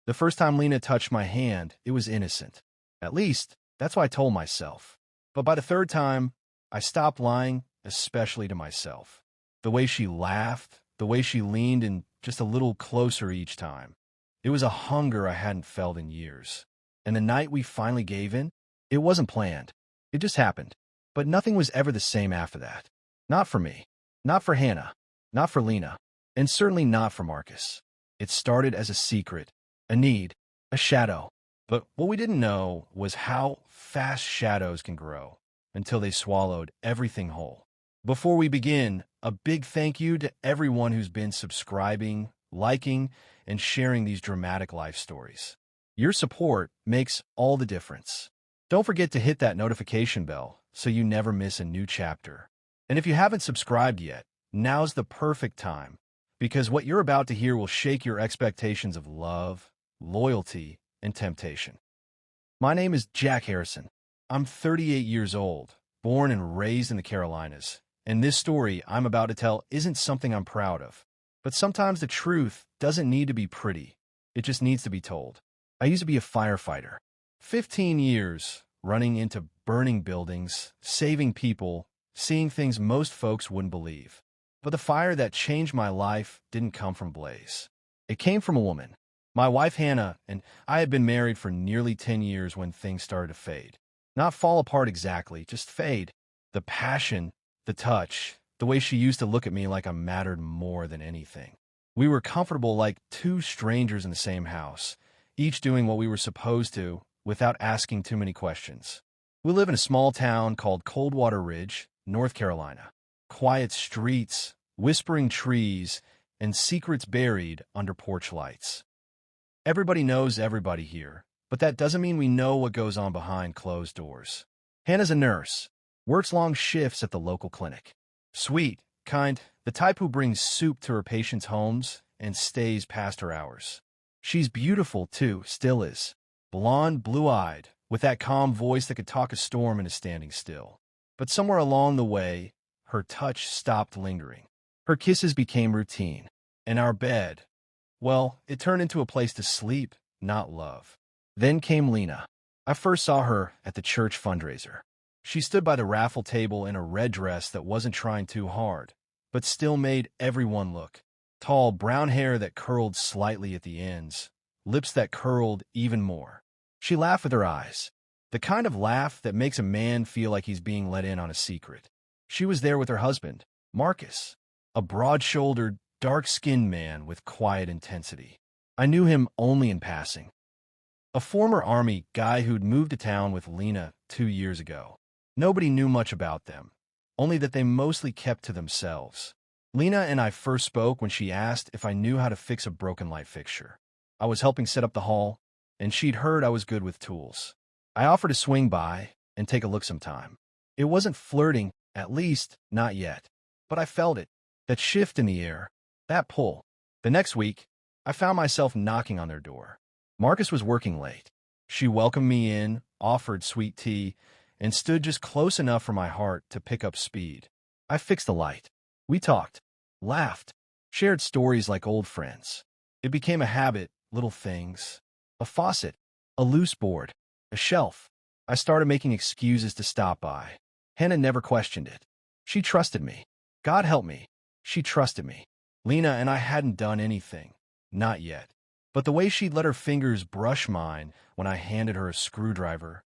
The first time Lena touched my hand, it was innocent. At least, that's what I told myself. But by the third time, I stopped lying, especially to myself. The way she laughed, the way she leaned in just a little closer each time. It was a hunger I hadn't felt in years. And the night we finally gave in, it wasn't planned. It just happened. But nothing was ever the same after that. Not for me. Not for Hannah. Not for Lena. And certainly not for Marcus. It started as a secret, a need, a shadow. But what we didn't know was how fast shadows can grow until they swallowed everything whole. Before we begin, a big thank you to everyone who's been subscribing, liking, and sharing these dramatic life stories. Your support makes all the difference. Don't forget to hit that notification bell so you never miss a new chapter. And if you haven't subscribed yet, now's the perfect time, because what you're about to hear will shake your expectations of love, loyalty, and temptation. My name is Jack Harrison. I'm 38 years old, born and raised in the Carolinas, and this story I'm about to tell isn't something I'm proud of. But sometimes the truth doesn't need to be pretty. It just needs to be told. I used to be a firefighter. 15 years running into burning buildings, saving people, seeing things most folks wouldn't believe. But the fire that changed my life didn't come from blaze. It came from a woman. My wife Hannah and I had been married for nearly 10 years when things started to fade. Not fall apart exactly, just fade. The passion, the touch, the way she used to look at me like I mattered more than anything. We were comfortable like two strangers in the same house, each doing what we were supposed to without asking too many questions. We live in a small town called Coldwater Ridge, North Carolina. Quiet streets, whispering trees, and secrets buried under porch lights. Everybody knows everybody here, but that doesn't mean we know what goes on behind closed doors. Hannah's a nurse, works long shifts at the local clinic. Sweet, kind, the type who brings soup to her patients' homes and stays past her hours. She's beautiful, too, still is. Blonde, blue-eyed, with that calm voice that could talk a storm into standing still. But somewhere along the way, her touch stopped lingering. Her kisses became routine. And our bed, well, it turned into a place to sleep, not love. Then came Lena. I first saw her at the church fundraiser. She stood by the raffle table in a red dress that wasn't trying too hard, but still made everyone look. Tall, brown hair that curled slightly at the ends, lips that curled even more. She laughed with her eyes, the kind of laugh that makes a man feel like he's being let in on a secret. She was there with her husband, Marcus, a broad-shouldered, dark-skinned man with quiet intensity. I knew him only in passing. A former Army guy who'd moved to town with Lena 2 years ago. Nobody knew much about them, only that they mostly kept to themselves. Lena and I first spoke when she asked if I knew how to fix a broken light fixture. I was helping set up the hall, and she'd heard I was good with tools. I offered to swing by and take a look sometime. It wasn't flirting, at least not yet, but I felt it, that shift in the air, that pull. The next week, I found myself knocking on their door. Marcus was working late. She welcomed me in, offered sweet tea, and stood just close enough for my heart to pick up speed. I fixed the light. We talked, laughed, shared stories like old friends. It became a habit, little things. A faucet, a loose board, a shelf. I started making excuses to stop by. Hannah never questioned it. She trusted me. God help me. She trusted me. Lena and I hadn't done anything. Not yet. But the way she'd let her fingers brush mine when I handed her a screwdriver,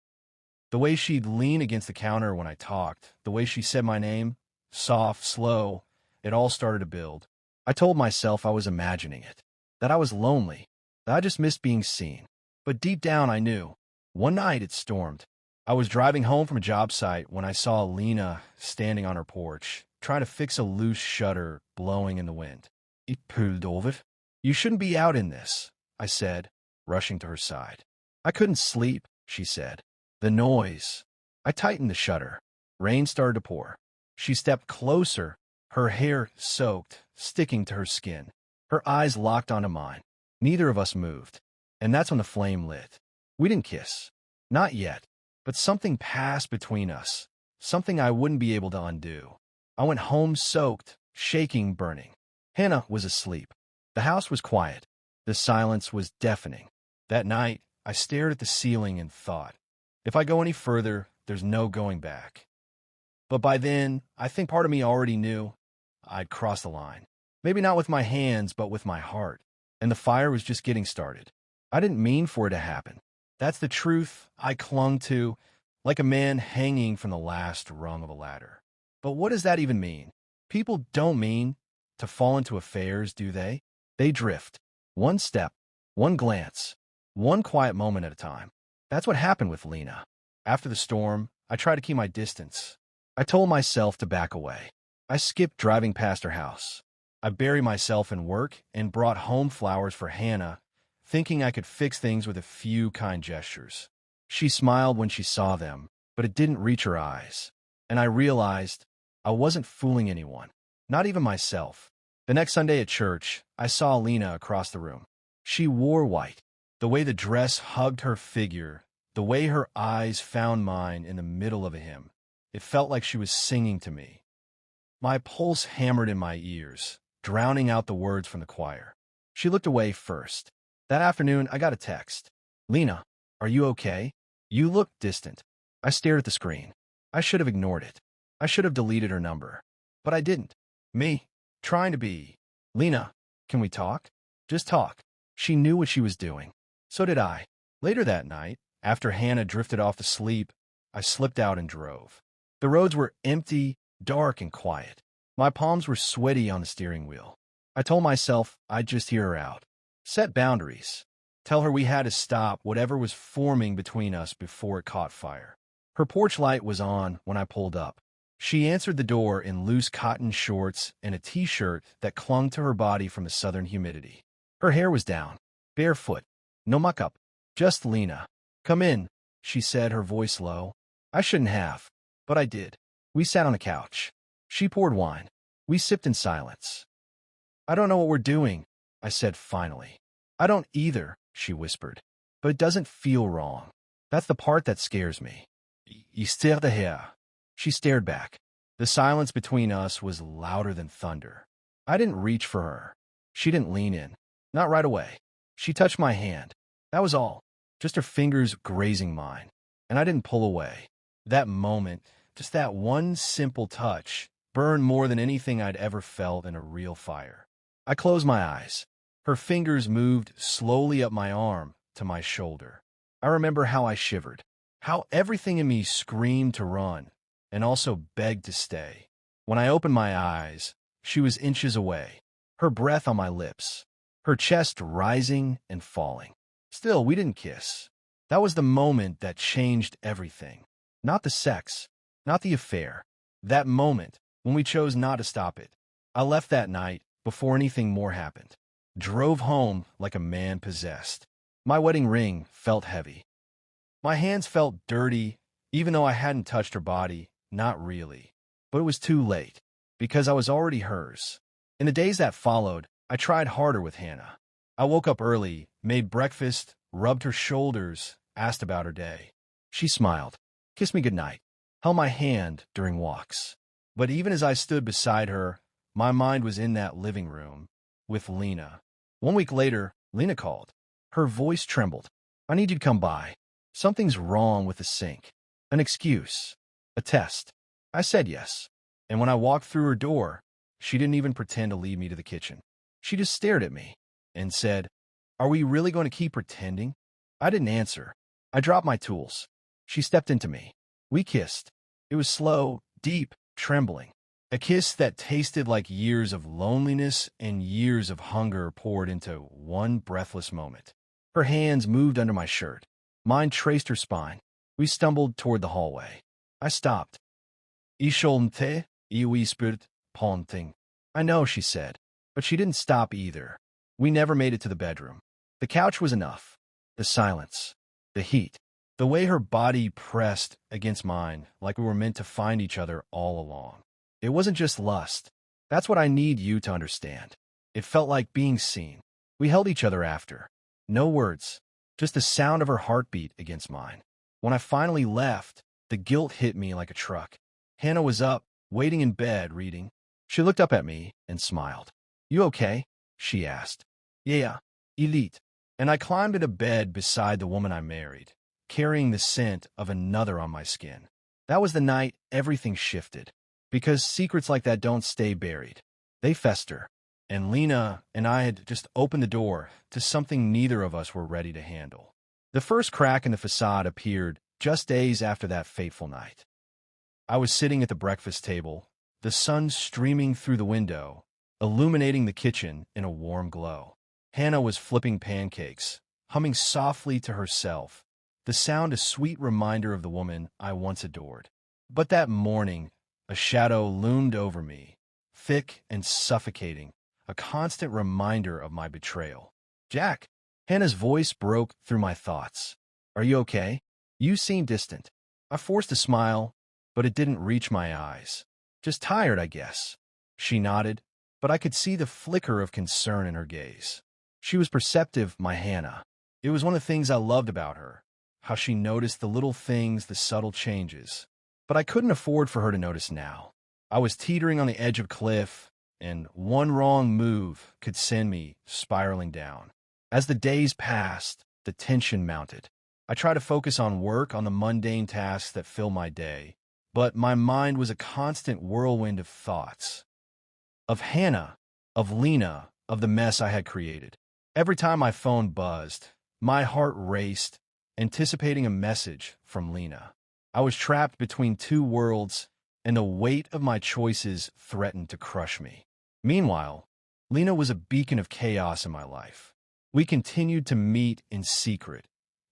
the way she'd lean against the counter when I talked, the way she said my name, soft, slow, it all started to build. I told myself I was imagining it, that I was lonely, that I just missed being seen. But deep down I knew. One night it stormed. I was driving home from a job site when I saw Lena standing on her porch, trying to fix a loose shutter blowing in the wind. It pulled over. You shouldn't be out in this, I said, rushing to her side. I couldn't sleep, she said. The noise. I tightened the shutter. Rain started to pour. She stepped closer, her hair soaked, sticking to her skin. Her eyes locked onto mine. Neither of us moved. And that's when the flame lit. We didn't kiss. Not yet. But something passed between us. Something I wouldn't be able to undo. I went home soaked, shaking, burning. Hannah was asleep. The house was quiet. The silence was deafening. That night, I stared at the ceiling and thought, if I go any further, there's no going back. But by then, I think part of me already knew I'd crossed the line. Maybe not with my hands, but with my heart. And the fire was just getting started. I didn't mean for it to happen. That's the truth I clung to, like a man hanging from the last rung of a ladder. But what does that even mean? People don't mean to fall into affairs, do they? They drift. One step, one glance, one quiet moment at a time. That's what happened with Lena. After the storm, I tried to keep my distance. I told myself to back away. I skipped driving past her house. I buried myself in work and brought home flowers for Hannah, thinking I could fix things with a few kind gestures. She smiled when she saw them, but it didn't reach her eyes. And I realized I wasn't fooling anyone, not even myself. The next Sunday at church, I saw Lena across the room. She wore white. The way the dress hugged her figure, the way her eyes found mine in the middle of a hymn. It felt like she was singing to me. My pulse hammered in my ears, drowning out the words from the choir. She looked away first. That afternoon, I got a text. Lena, are you okay? You look distant. I stared at the screen. I should have ignored it. I should have deleted her number. But I didn't. Me, trying to be. Lena, can we talk? Just talk. She knew what she was doing. So did I. Later that night, after Hannah drifted off to sleep, I slipped out and drove. The roads were empty, dark, and quiet. My palms were sweaty on the steering wheel. I told myself I'd just hear her out. Set boundaries. Tell her we had to stop whatever was forming between us before it caught fire. Her porch light was on when I pulled up. She answered the door in loose cotton shorts and a t-shirt that clung to her body from the southern humidity. Her hair was down, barefoot, no muck-up, just Lena. Come in, she said, her voice low. I shouldn't have, but I did. We sat on a couch. She poured wine. We sipped in silence. I don't know what we're doing, I said finally. I don't either, she whispered. But it doesn't feel wrong. That's the part that scares me. Istère de hair. She stared back. The silence between us was louder than thunder. I didn't reach for her. She didn't lean in. Not right away. She touched my hand. That was all. Just her fingers grazing mine. And I didn't pull away. That moment, just that one simple touch, burned more than anything I'd ever felt in a real fire. I closed my eyes. Her fingers moved slowly up my arm to my shoulder. I remember how I shivered, how everything in me screamed to run, and also begged to stay. When I opened my eyes, she was inches away, her breath on my lips, her chest rising and falling. Still, we didn't kiss. That was the moment that changed everything. Not the sex, not the affair. That moment when we chose not to stop it. I left that night before anything more happened. Drove home like a man possessed. My wedding ring felt heavy. My hands felt dirty, even though I hadn't touched her body, not really. But it was too late, because I was already hers. In the days that followed, I tried harder with Hannah. I woke up early, made breakfast, rubbed her shoulders, asked about her day. She smiled, kissed me goodnight, held my hand during walks. But even as I stood beside her, my mind was in that living room with Lena. 1 week later, Lena called. Her voice trembled. I need you to come by. Something's wrong with the sink. An excuse. A test. I said yes. And when I walked through her door, she didn't even pretend to lead me to the kitchen. She just stared at me and said, "Are we really going to keep pretending?" I didn't answer. I dropped my tools. She stepped into me. We kissed. It was slow, deep, trembling. A kiss that tasted like years of loneliness and years of hunger poured into one breathless moment. Her hands moved under my shirt. Mine traced her spine. We stumbled toward the hallway. I stopped. Isholmte, iwispirt, ponting. I know, she said, but she didn't stop either. We never made it to the bedroom. The couch was enough. The silence. The heat. The way her body pressed against mine like we were meant to find each other all along. It wasn't just lust. That's what I need you to understand. It felt like being seen. We held each other after. No words. Just the sound of her heartbeat against mine. When I finally left, the guilt hit me like a truck. Hannah was up, waiting in bed, reading. She looked up at me and smiled. "You okay?" she asked. "Yeah, elite." and I climbed into bed beside the woman I married, carrying the scent of another on my skin. That was the night everything shifted, because secrets like that don't stay buried. They fester, and Lena and I had just opened the door to something neither of us were ready to handle. The first crack in the facade appeared just days after that fateful night. I was sitting at the breakfast table, the sun streaming through the window, illuminating the kitchen in a warm glow. Hannah was flipping pancakes, humming softly to herself, the sound a sweet reminder of the woman I once adored. But that morning, a shadow loomed over me, thick and suffocating, a constant reminder of my betrayal. "Jack," Hannah's voice broke through my thoughts. "Are you okay? You seem distant." I forced a smile, but it didn't reach my eyes. "Just tired, I guess." She nodded, but I could see the flicker of concern in her gaze. She was perceptive, my Hannah. It was one of the things I loved about her, how she noticed the little things, the subtle changes. But I couldn't afford for her to notice now. I was teetering on the edge of a cliff, and one wrong move could send me spiraling down. As the days passed, the tension mounted. I tried to focus on work, on the mundane tasks that fill my day, but my mind was a constant whirlwind of thoughts. Of Hannah, of Lena, of the mess I had created. Every time my phone buzzed, my heart raced, anticipating a message from Lena. I was trapped between two worlds, and the weight of my choices threatened to crush me. Meanwhile, Lena was a beacon of chaos in my life. We continued to meet in secret,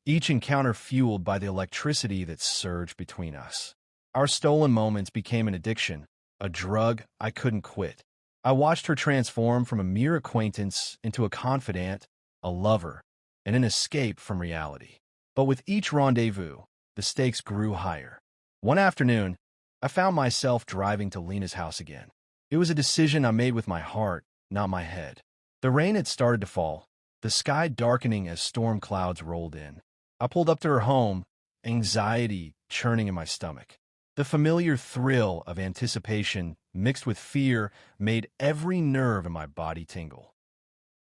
each encounter fueled by the electricity that surged between us. Our stolen moments became an addiction, a drug I couldn't quit. I watched her transform from a mere acquaintance into a confidant, a lover, and an escape from reality. But with each rendezvous, the stakes grew higher. One afternoon, I found myself driving to Lena's house again. It was a decision I made with my heart, not my head. The rain had started to fall, the sky darkening as storm clouds rolled in. I pulled up to her home, anxiety churning in my stomach. The familiar thrill of anticipation mixed with fear made every nerve in my body tingle.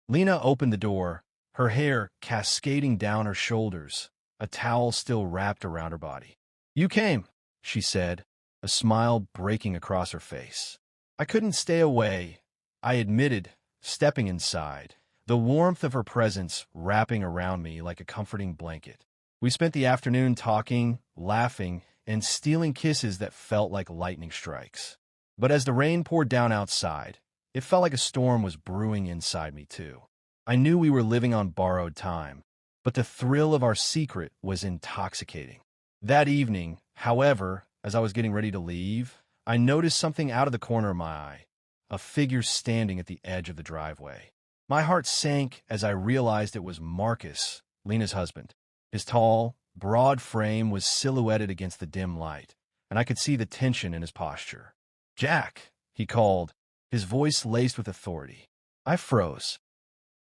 Lena opened the door, her hair cascading down her shoulders, a towel still wrapped around her body. "You came," she said, a smile breaking across her face. I couldn't stay away, I admitted, stepping inside, the warmth of her presence wrapping around me like a comforting blanket. We spent the afternoon talking, laughing, and stealing kisses that felt like lightning strikes. But as the rain poured down outside, it felt like a storm was brewing inside me too. I knew we were living on borrowed time, but the thrill of our secret was intoxicating. That evening, however, as I was getting ready to leave, I noticed something out of the corner of my eye, a figure standing at the edge of the driveway. My heart sank as I realized it was Marcus, Lena's husband. His tall, broad frame was silhouetted against the dim light, and I could see the tension in his posture. "Jack," he called, his voice laced with authority. I froze.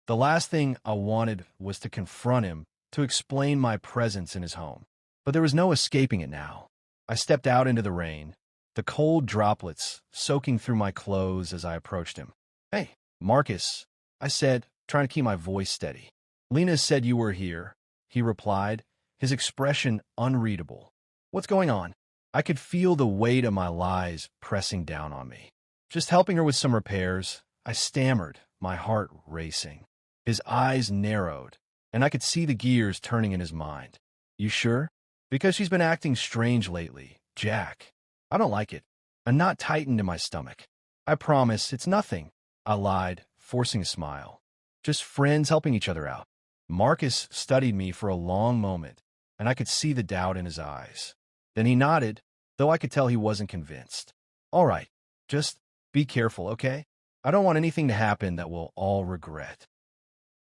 The last thing I wanted was to confront him, to explain my presence in his home. But there was no escaping it now. I stepped out into the rain, the cold droplets soaking through my clothes as I approached him. "Hey, Marcus," I said, trying to keep my voice steady. "Lena said you were here," he replied, his expression unreadable. "What's going on?" I could feel the weight of my lies pressing down on me. "Just helping her with some repairs," I stammered, my heart racing. His eyes narrowed, and I could see the gears turning in his mind. "You sure? Because she's been acting strange lately, Jack." "I don't like it." A knot tightened in my stomach. "I promise, it's nothing," I lied, forcing a smile. "Just friends helping each other out." Marcus studied me for a long moment, and I could see the doubt in his eyes. Then he nodded, though I could tell he wasn't convinced. "All right, just be careful, okay? I don't want anything to happen that we'll all regret."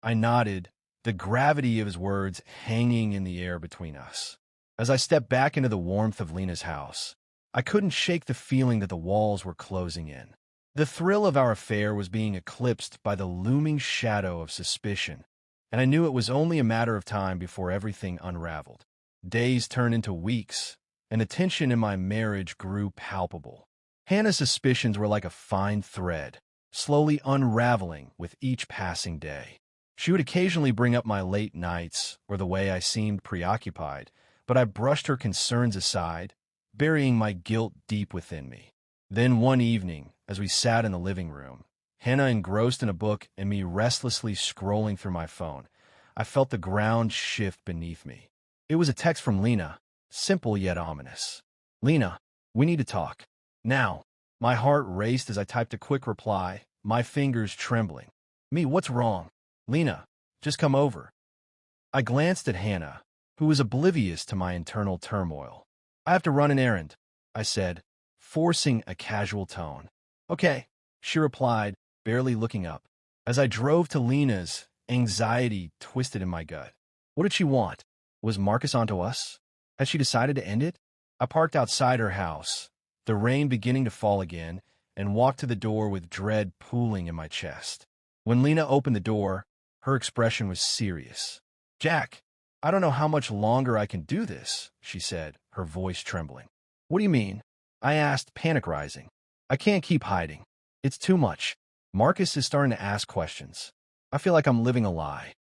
I nodded, the gravity of his words hanging in the air between us. As I stepped back into the warmth of Lena's house, I couldn't shake the feeling that the walls were closing in. The thrill of our affair was being eclipsed by the looming shadow of suspicion, and I knew it was only a matter of time before everything unraveled. Days turned into weeks, and the tension in my marriage grew palpable. Hannah's suspicions were like a fine thread, slowly unraveling with each passing day. She would occasionally bring up my late nights or the way I seemed preoccupied, but I brushed her concerns aside, burying my guilt deep within me. Then one evening, as we sat in the living room, Hannah engrossed in a book and me restlessly scrolling through my phone, I felt the ground shift beneath me. It was a text from Lena, simple yet ominous. "Lena, we need to talk. Now." My heart raced as I typed a quick reply, my fingers trembling. "Me, what's wrong?" "Lena, just come over." I glanced at Hannah, who was oblivious to my internal turmoil. "I have to run an errand," I said, forcing a casual tone. "Okay," she replied, barely looking up. As I drove to Lena's, anxiety twisted in my gut. What did she want? Was Marcus onto us? Had she decided to end it? I parked outside her house, the rain beginning to fall again, and walked to the door with dread pooling in my chest. When Lena opened the door, her expression was serious. "Jack, I don't know how much longer I can do this," she said, her voice trembling. "What do you mean?" I asked, panic rising. "I can't keep hiding. It's too much. Marcus is starting to ask questions. I feel like I'm living a lie."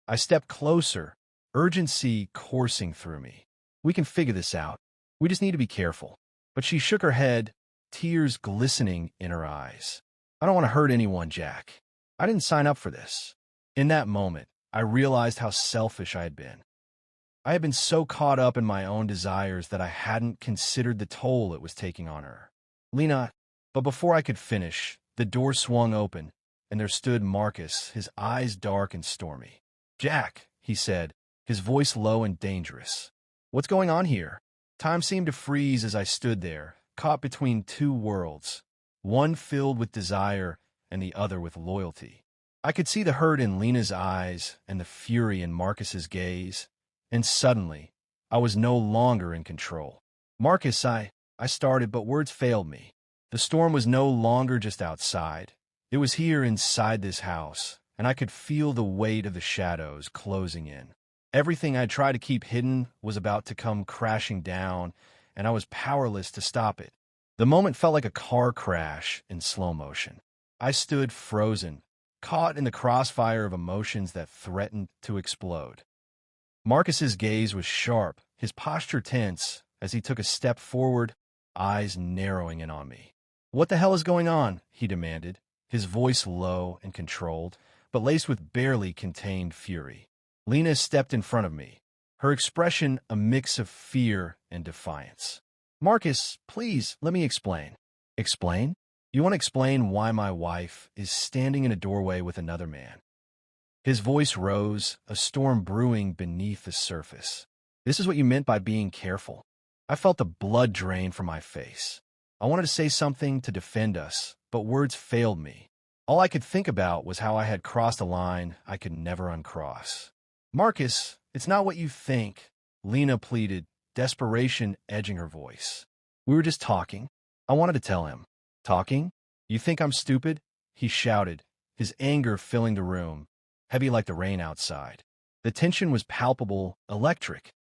I stepped closer, urgency coursing through me. "We can figure this out. We just need to be careful." But she shook her head, tears glistening in her eyes. "I don't want to hurt anyone, Jack. I didn't sign up for this." In that moment, I realized how selfish I had been. I had been so caught up in my own desires that I hadn't considered the toll it was taking on her. "Lena," but before I could finish, the door swung open, and there stood Marcus, his eyes dark and stormy. "Jack," he said, his voice low and dangerous. "What's going on here?" Time seemed to freeze as I stood there, caught between two worlds, one filled with desire and the other with loyalty. I could see the hurt in Lena's eyes and the fury in Marcus's gaze, and suddenly, I was no longer in control. "Marcus, I started, but words failed me. The storm was no longer just outside. It was here inside this house, and I could feel the weight of the shadows closing in. Everything I tried to keep hidden was about to come crashing down, and I was powerless to stop it. The moment felt like a car crash in slow motion. I stood frozen, caught in the crossfire of emotions that threatened to explode. Marcus's gaze was sharp, his posture tense, as he took a step forward, eyes narrowing in on me. "What the hell is going on?" he demanded, his voice low and controlled, but laced with barely contained fury. Lena stepped in front of me, her expression a mix of fear and defiance. "Marcus, please, let me explain." "Explain? You want to explain why my wife is standing in a doorway with another man?" His voice rose, a storm brewing beneath the surface. "This is what you meant by being careful." I felt the blood drain from my face. I wanted to say something to defend us, but words failed me. All I could think about was how I had crossed a line I could never uncross. "Marcus, it's not what you think," Lena pleaded, desperation edging her voice. "We were just talking." I wanted to tell him. "Talking? You think I'm stupid?" he shouted, his anger filling the room, heavy like the rain outside. The tension was palpable, electric.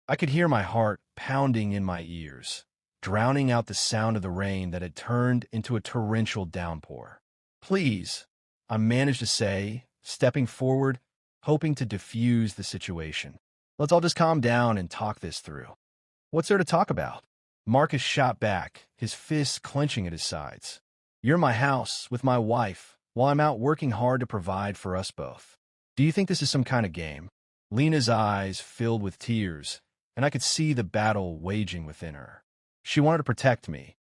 I could hear my heart pounding in my ears, drowning out the sound of the rain that had turned into a torrential downpour. "Please," I managed to say, stepping forward, hoping to diffuse the situation. "Let's all just calm down and talk this through." "What's there to talk about?" Marcus shot back, his fists clenching at his sides. "You're in my house, with my wife, while I'm out working hard to provide for us both. Do you think this is some kind of game?" Lena's eyes filled with tears, and I could see the battle waging within her. She wanted to protect me,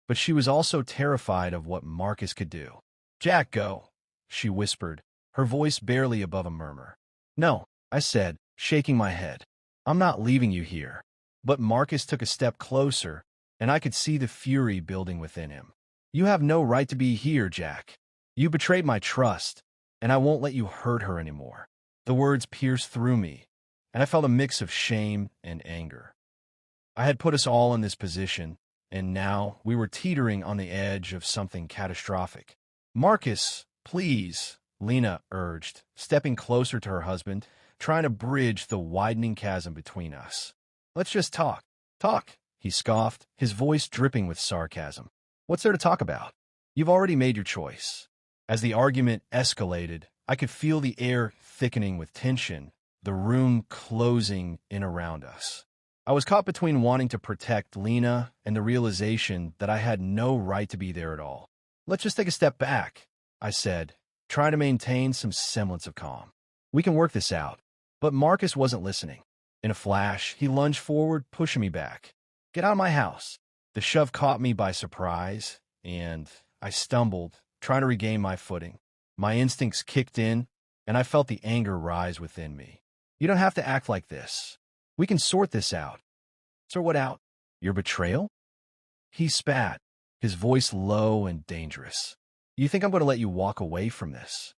but she was also terrified of what Marcus could do. "Jack, go," she whispered, her voice barely above a murmur. "No," I said, shaking my head. "I'm not leaving you here." But Marcus took a step closer, and I could see the fury building within him. "You have no right to be here, Jack. You betrayed my trust, and I won't let you hurt her anymore." The words pierced through me, and I felt a mix of shame and anger. I had put us all in this position, and now we were teetering on the edge of something catastrophic. "Marcus, please," Lena urged, stepping closer to her husband, trying to bridge the widening chasm between us. "Let's just talk." "Talk," he scoffed, his voice dripping with sarcasm. "What's there to talk about? You've already made your choice." As the argument escalated, I could feel the air thickening with tension, the room closing in around us. I was caught between wanting to protect Lena and the realization that I had no right to be there at all. "Let's just take a step back," I said, trying to maintain some semblance of calm. "We can work this out." But Marcus wasn't listening. In a flash, he lunged forward, pushing me back. "Get out of my house." The shove caught me by surprise, and I stumbled, trying to regain my footing. My instincts kicked in, and I felt the anger rise within me. "You don't have to act like this. We can sort this out." "Sort what out? Your betrayal?" He spat, his voice low and dangerous. "You think I'm going to let you walk away from this?"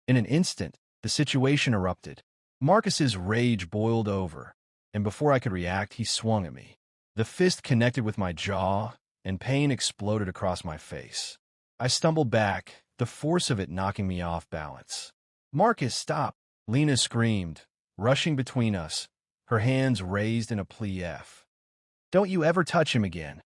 In an instant, the situation erupted. Marcus's rage boiled over, and before I could react, he swung at me. The fist connected with my jaw, and pain exploded across my face. I stumbled back, the force of it knocking me off balance. "Marcus, stop!" Lena screamed, rushing between us, her hands raised in a plea. "Don't you ever touch him again!"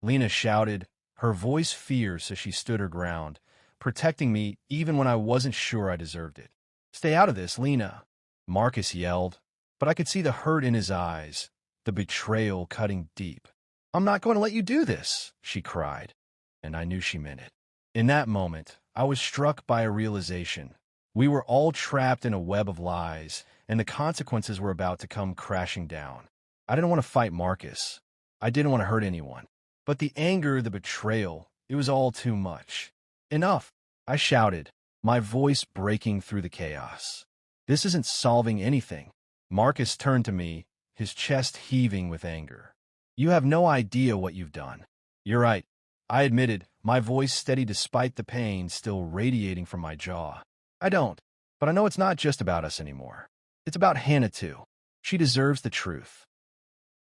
Lena shouted, her voice fierce as she stood her ground, protecting me even when I wasn't sure I deserved it. "Stay out of this, Lena!" Marcus yelled, but I could see the hurt in his eyes, the betrayal cutting deep. "I'm not going to let you do this," she cried, and I knew she meant it. In that moment, I was struck by a realization. We were all trapped in a web of lies, and the consequences were about to come crashing down. I didn't want to fight Marcus. I didn't want to hurt anyone. But the anger, the betrayal, it was all too much. "Enough!" I shouted, my voice breaking through the chaos. "This isn't solving anything." Marcus turned to me, his chest heaving with anger. "You have no idea what you've done." "You're right," I admitted, my voice steady despite the pain still radiating from my jaw. "I don't. But I know it's not just about us anymore. It's about Hannah, too. She deserves the truth."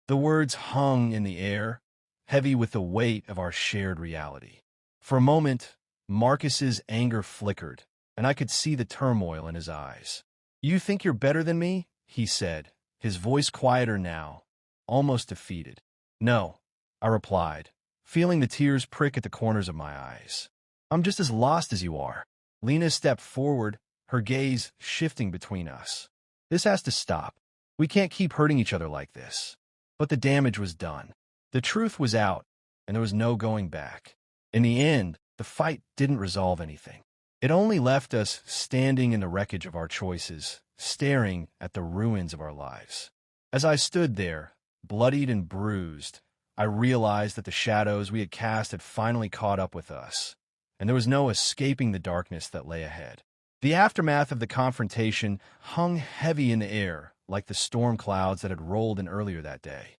The words hung in the air, heavy with the weight of our shared reality. For a moment, Marcus's anger flickered, and I could see the turmoil in his eyes. "You think you're better than me?" he said, his voice quieter now, almost defeated. "No," I replied, feeling the tears prick at the corners of my eyes. "I'm just as lost as you are." Lena stepped forward, her gaze shifting between us. "This has to stop. We can't keep hurting each other like this." But the damage was done. The truth was out, and there was no going back. In the end, the fight didn't resolve anything. It only left us standing in the wreckage of our choices, staring at the ruins of our lives. As I stood there, bloodied and bruised, I realized that the shadows we had cast had finally caught up with us, and there was no escaping the darkness that lay ahead. The aftermath of the confrontation hung heavy in the air, like the storm clouds that had rolled in earlier that day.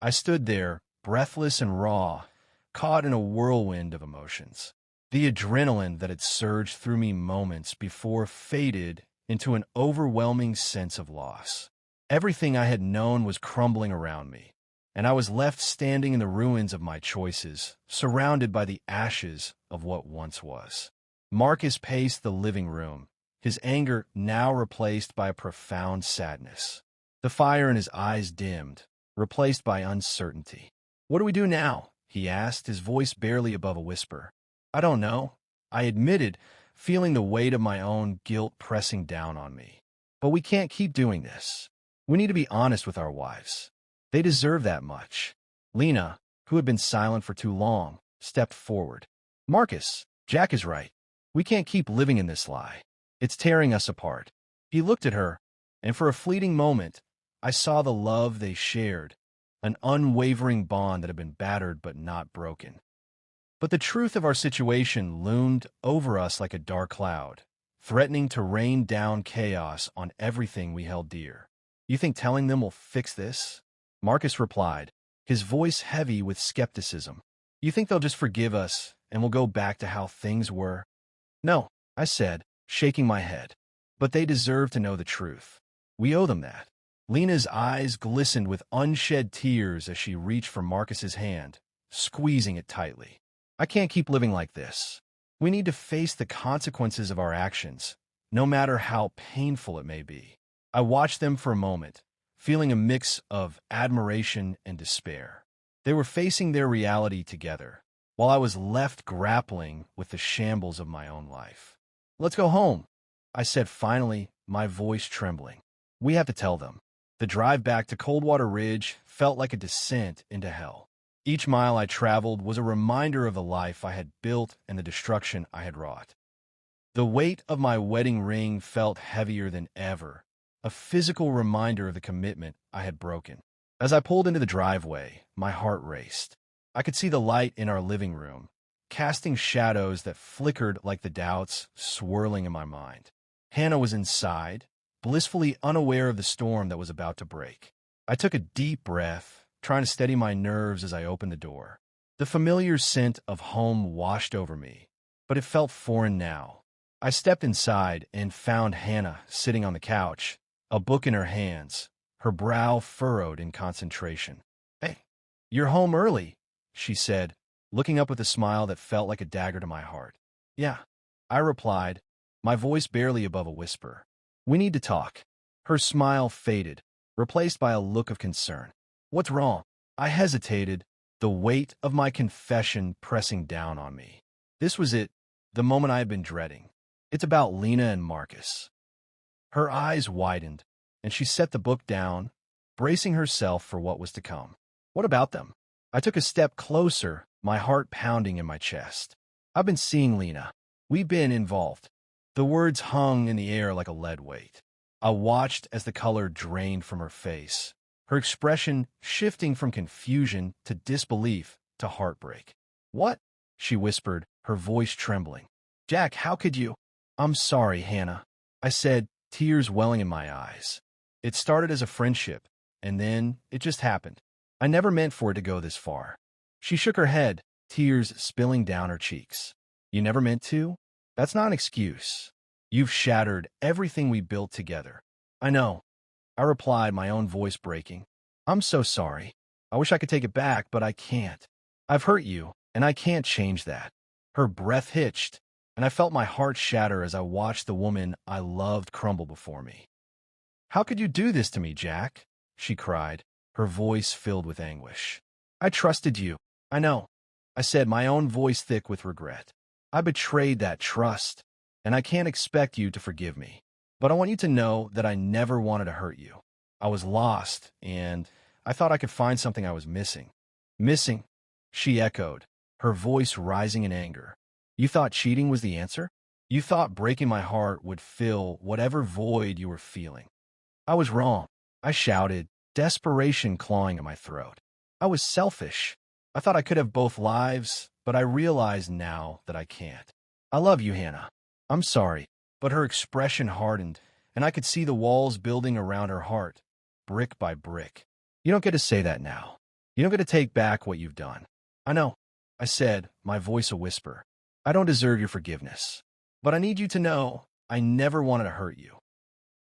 I stood there, breathless and raw, caught in a whirlwind of emotions. The adrenaline that had surged through me moments before faded into an overwhelming sense of loss. Everything I had known was crumbling around me, and I was left standing in the ruins of my choices, surrounded by the ashes of what once was. Marcus paced the living room, his anger now replaced by a profound sadness. The fire in his eyes dimmed, replaced by uncertainty. "What do we do now?" he asked, his voice barely above a whisper. "I don't know," I admitted, feeling the weight of my own guilt pressing down on me. "But we can't keep doing this. We need to be honest with our wives. They deserve that much." Lena, who had been silent for too long, stepped forward. "Marcus, Jack is right. We can't keep living in this lie. It's tearing us apart." He looked at her, and for a fleeting moment, I saw the love they shared, an unwavering bond that had been battered but not broken. But the truth of our situation loomed over us like a dark cloud, threatening to rain down chaos on everything we held dear. "You think telling them will fix this?" Marcus replied, his voice heavy with skepticism. "You think they'll just forgive us and we'll go back to how things were?" "No," I said, shaking my head. "But they deserve to know the truth. We owe them that." Lena's eyes glistened with unshed tears as she reached for Marcus's hand, squeezing it tightly. "I can't keep living like this. We need to face the consequences of our actions, no matter how painful it may be." I watched them for a moment, feeling a mix of admiration and despair. They were facing their reality together, while I was left grappling with the shambles of my own life. "Let's go home," I said finally, my voice trembling. We have to tell them. The drive back to Coldwater Ridge felt like a descent into hell. Each mile I traveled was a reminder of the life I had built and the destruction I had wrought. The weight of my wedding ring felt heavier than ever, a physical reminder of the commitment I had broken. As I pulled into the driveway, my heart raced. I could see the light in our living room, casting shadows that flickered like the doubts swirling in my mind. Hannah was inside, blissfully unaware of the storm that was about to break. I took a deep breath, trying to steady my nerves as I opened the door. The familiar scent of home washed over me, but it felt foreign now. I stepped inside and found Hannah sitting on the couch, a book in her hands, her brow furrowed in concentration. "Hey, you're home early," she said, looking up with a smile that felt like a dagger to my heart. "Yeah," I replied, my voice barely above a whisper. "We need to talk." Her smile faded, replaced by a look of concern. "What's wrong?" I hesitated, the weight of my confession pressing down on me. This was it, the moment I had been dreading. "It's about Lena and Marcus." Her eyes widened, and she set the book down, bracing herself for what was to come. "What about them?" I took a step closer, my heart pounding in my chest. "I've been seeing Lena. We've been involved." The words hung in the air like a lead weight. I watched as the color drained from her face, her expression shifting from confusion to disbelief to heartbreak. "What?" she whispered, her voice trembling. "Jack, how could you?" "I'm sorry, Hannah," I said, tears welling in my eyes. "It started as a friendship, and then it just happened. I never meant for it to go this far." She shook her head, tears spilling down her cheeks. "You never meant to? That's not an excuse. You've shattered everything we built together." "I know," I replied, my own voice breaking. "I'm so sorry. I wish I could take it back, but I can't. I've hurt you, and I can't change that." Her breath hitched, and I felt my heart shatter as I watched the woman I loved crumble before me. "How could you do this to me, Jack?" she cried, her voice filled with anguish. "I trusted you." "I know," I said, my own voice thick with regret. "I betrayed that trust, and I can't expect you to forgive me. But I want you to know that I never wanted to hurt you. I was lost, and I thought I could find something I was missing." "Missing?" she echoed, her voice rising in anger. "You thought cheating was the answer? You thought breaking my heart would fill whatever void you were feeling." "I was wrong," I shouted, desperation clawing at my throat. "I was selfish. I thought I could have both lives, but I realize now that I can't. I love you, Hannah. I'm sorry." But her expression hardened, and I could see the walls building around her heart, brick by brick. "You don't get to say that now. You don't get to take back what you've done." "I know," I said, my voice a whisper. "I don't deserve your forgiveness. But I need you to know I never wanted to hurt you."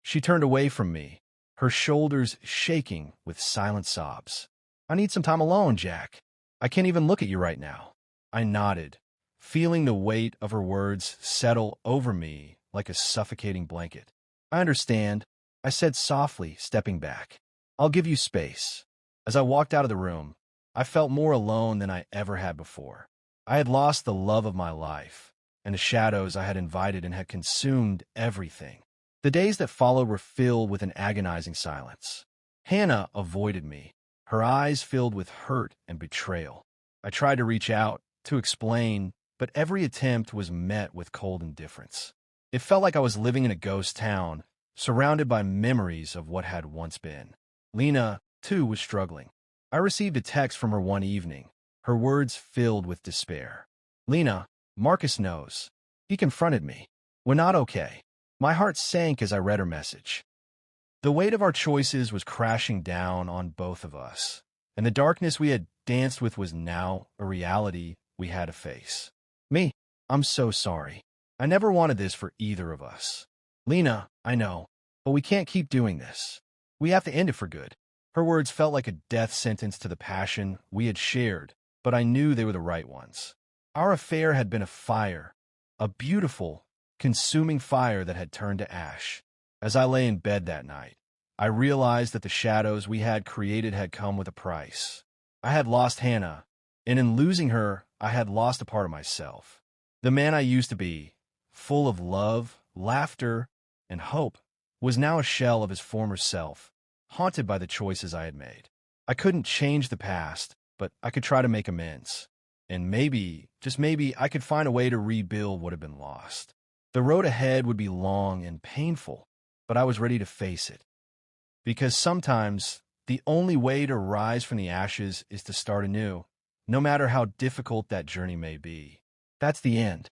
She turned away from me, her shoulders shaking with silent sobs. "I need some time alone, Jack. I can't even look at you right now." I nodded, feeling the weight of her words settle over me like a suffocating blanket. "I understand," I said softly, stepping back. "I'll give you space." As I walked out of the room, I felt more alone than I ever had before. I had lost the love of my life, and the shadows I had invited and had consumed everything. The days that followed were filled with an agonizing silence. Hannah avoided me, her eyes filled with hurt and betrayal. I tried to reach out, to explain, but every attempt was met with cold indifference. It felt like I was living in a ghost town, surrounded by memories of what had once been. Lena, too, was struggling. I received a text from her one evening, her words filled with despair. "Lena, Marcus knows. He confronted me. We're not okay." My heart sank as I read her message. The weight of our choices was crashing down on both of us, and the darkness we had danced with was now a reality we had to face. "Me, I'm so sorry. I never wanted this for either of us." "Lena, I know, but we can't keep doing this. We have to end it for good." Her words felt like a death sentence to the passion we had shared, but I knew they were the right ones. Our affair had been a fire, a beautiful, consuming fire that had turned to ash. As I lay in bed that night, I realized that the shadows we had created had come with a price. I had lost Hannah, and in losing her, I had lost a part of myself. The man I used to be, full of love, laughter, and hope, was now a shell of his former self, haunted by the choices I had made. I couldn't change the past, but I could try to make amends. And maybe, just maybe, I could find a way to rebuild what had been lost. The road ahead would be long and painful, but I was ready to face it. Because sometimes, the only way to rise from the ashes is to start anew, no matter how difficult that journey may be. That's the end.